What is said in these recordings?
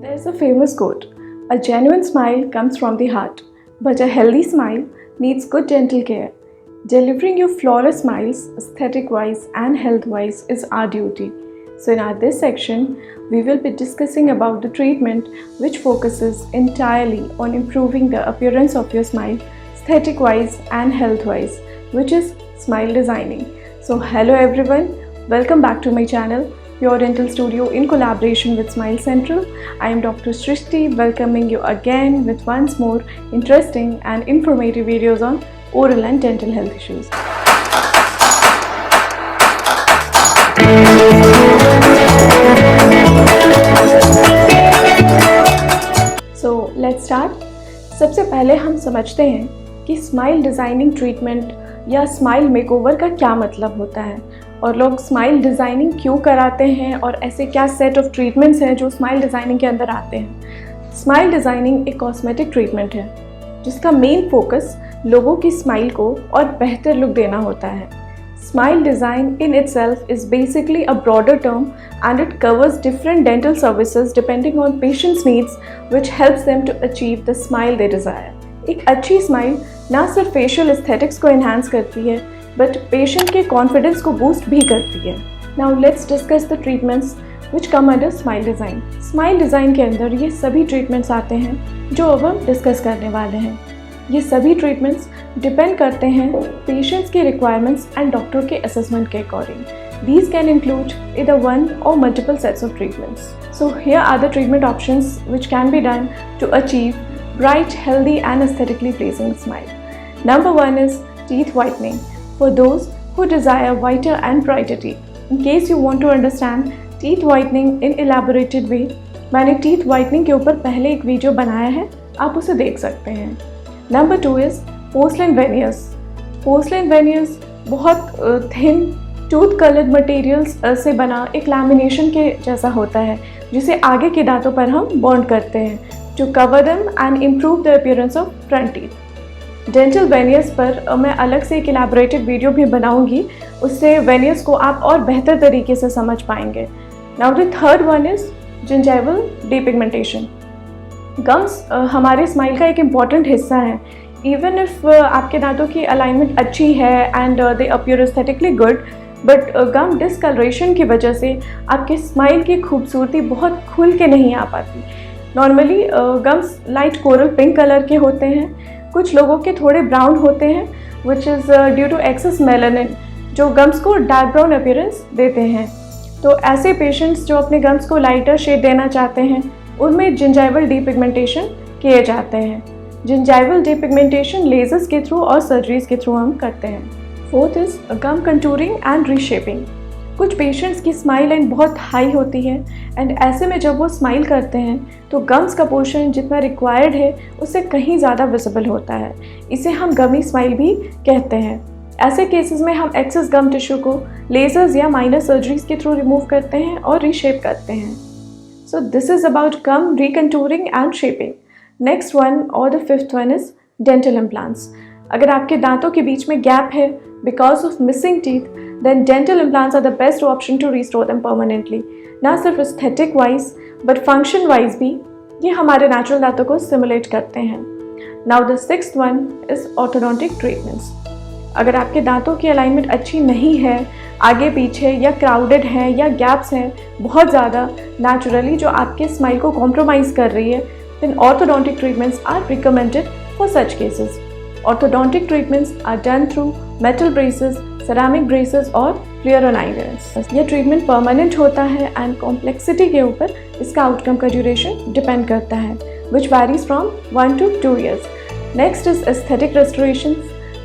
There's a famous quote, a genuine smile comes from the heart, but a healthy smile needs good dental care. Delivering you flawless smiles, aesthetic-wise and health-wise is our duty. So in this section, we will be discussing about the treatment which focuses entirely on improving the appearance of your smile, aesthetic-wise and health-wise, which is smile designing. So hello everyone, welcome back to my channel, Pure Dental Studio in collaboration with Smile Central. I am Dr. Srishti, welcoming you again with once more interesting and informative videos on oral and dental health issues. So let's start. सबसे पहले हम समझते हैं कि smile designing treatment या smile makeover का क्या मतलब होता है और लोग स्माइल डिज़ाइनिंग क्यों कराते हैं और ऐसे क्या सेट ऑफ ट्रीटमेंट्स हैं जो स्माइल डिज़ाइनिंग के अंदर आते हैं। स्माइल डिज़ाइनिंग एक कॉस्मेटिक ट्रीटमेंट है जिसका मेन फोकस लोगों की स्माइल को और बेहतर लुक देना होता है। Smile design in itself is basically a broader term and it covers different dental services depending on patient's needs which helps them to achieve the smile they desire. एक अच्छी स्माइल ना सिर्फ फेशियल एस्थेटिक्स को enhance करती है but patient के confidence को boost भी करती है। Now let's discuss the treatments which come under smile design. Smile design के अंदर ये सभी ट्रीटमेंट्स आते हैं जो अब हम डिस्कस करने वाले हैं। ये सभी ट्रीटमेंट्स डिपेंड करते हैं पेशेंट्स के रिक्वायरमेंट्स एंड डॉक्टर के असेसमेंट के according. These can include either one or multiple sets of treatments. So here are the treatment options which can be done to achieve bright, healthy and aesthetically pleasing smile. Number one is teeth whitening for those who desire whiter and brighter teeth. In case you want to understand teeth whitening in elaborated way, मैंने teeth whitening के ऊपर पहले एक video बनाया है, आप उसे देख सकते हैं। Number two is porcelain veneers. Porcelain veneers बहुत thin टूथ कलर्ड मटेरियल्स से बना एक लैमिनेशन के जैसा होता है जिसे आगे के दांतों पर हम बॉन्ड करते हैं to cover them and improve the appearance of front teeth. Dental veneers पर मैं अलग से एक इलैबोरेटेड वीडियो भी बनाऊंगी, उससे वेनियर्स को आप और बेहतर तरीके से समझ पाएंगे। Now the third one is gingival depigmentation. Gums हमारे स्माइल का एक इम्पॉर्टेंट हिस्सा है। इवन इफ आपके दांतों की अलाइनमेंट अच्छी है and they appear aesthetically good, but gum discoloration की वजह से आपके स्माइल की खूबसूरती बहुत खुल के नहीं आ पाती। Normally gums light coral pink colour के होते हैं, कुछ लोगों के थोड़े ब्राउन होते हैं which is due to excess melanin जो गम्स को डार्क ब्राउन अपीयरेंस देते हैं। तो ऐसे पेशेंट्स जो अपने गम्स को लाइटर शेड देना चाहते हैं उनमें जिंजाइवल डीपिगमेंटेशन किए जाते हैं। जिंजाइवल डीपिगमेंटेशन लेजर्स के थ्रू और सर्जरीज के थ्रू हम करते हैं। Fourth is gum contouring and reshaping. कुछ पेशेंट्स की स्माइल लाइन बहुत हाई होती है एंड ऐसे में जब वो स्माइल करते हैं तो गम्स का पोर्शन जितना रिक्वायर्ड है उससे कहीं ज़्यादा विजिबल होता है। इसे हम गमी स्माइल भी कहते हैं। ऐसे केसेस में हम एक्सेस गम टिश्यू को लेजर्स या माइनर सर्जरीज के थ्रू रिमूव करते हैं और रीशेप करते हैं। So this is about gum recontouring and shaping. Next one और the fifth one is dental implants. अगर आपके दांतों के बीच में गैप है because of missing teeth, then dental implants are the best option to restore them permanently. ना सिर्फ aesthetic wise but function wise भी ये हमारे natural दांतों को stimulate करते हैं। Now the sixth one is orthodontic treatments. अगर आपके दांतों की alignment अच्छी नहीं है, आगे पीछे या crowded है या gaps हैं बहुत ज़्यादा naturally जो आपके smile को compromise कर रही है, then orthodontic treatments are recommended for such cases. Orthodontic treatments are done through metal braces, ceramic braces और clear aligners. ये ट्रीटमेंट परमानेंट होता है एंड कॉम्प्लेक्सिटी के ऊपर इसका आउटकम का ड्यूरेशन डिपेंड करता है which varies from 1 to 2 years. Next is aesthetic restoration.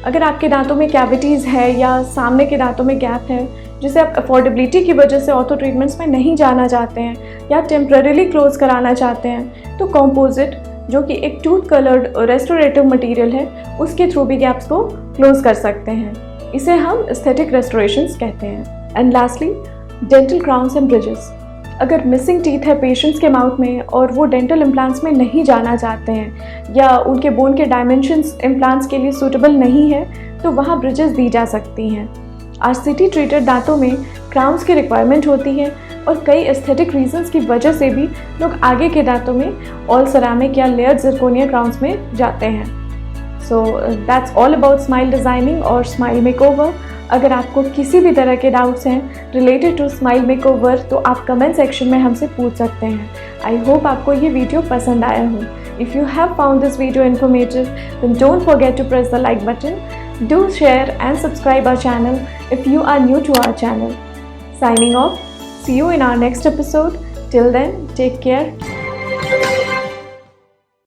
अगर आपके दांतों में कैविटीज़ है या सामने के दांतों में गैप है जिसे आप अफोर्डेबिलिटी की वजह से ऑर्थो ट्रीटमेंट्स में नहीं जाना चाहते हैं या टेम्पररीली क्लोज कराना चाहते हैं तो कॉम्पोजिट जो कि एक टूथ कलर्ड रेस्टोरेटिव मटेरियल है उसके थ्रू भी गैप्स को क्लोज कर सकते हैं। इसे हम एस्थेटिक रेस्टोरेशंस कहते हैं। And lastly dental crowns and bridges. अगर मिसिंग टीथ है पेशेंट्स के माउथ में और वो डेंटल इम्प्लांट्स में नहीं जाना चाहते हैं या उनके बोन के डायमेंशंस इम्प्लांट्स के लिए सूटेबल नहीं है तो वहाँ ब्रिजेस दी जा सकती हैं। आरसीटी ट्रीटेड दांतों में क्राउन्स की रिक्वायरमेंट होती है और कई एस्थेटिक रीजंस की वजह से भी लोग आगे के दांतों में ऑल सेरामिक या लेयर्ड जिरकोनिया क्राउन्स में जाते हैं। So that's all about smile designing और स्माइल मेकओवर। अगर आपको किसी भी तरह के डाउट्स हैं रिलेटेड टू स्माइल मेकओवर तो आप कमेंट सेक्शन में हमसे पूछ सकते हैं। आई होप आपको ये वीडियो पसंद आया हो। If you have found this video informative, then don't forget to press the like button. Do share and subscribe our channel if you are new to our channel. Signing off. See you in our next episode. Till then, take care.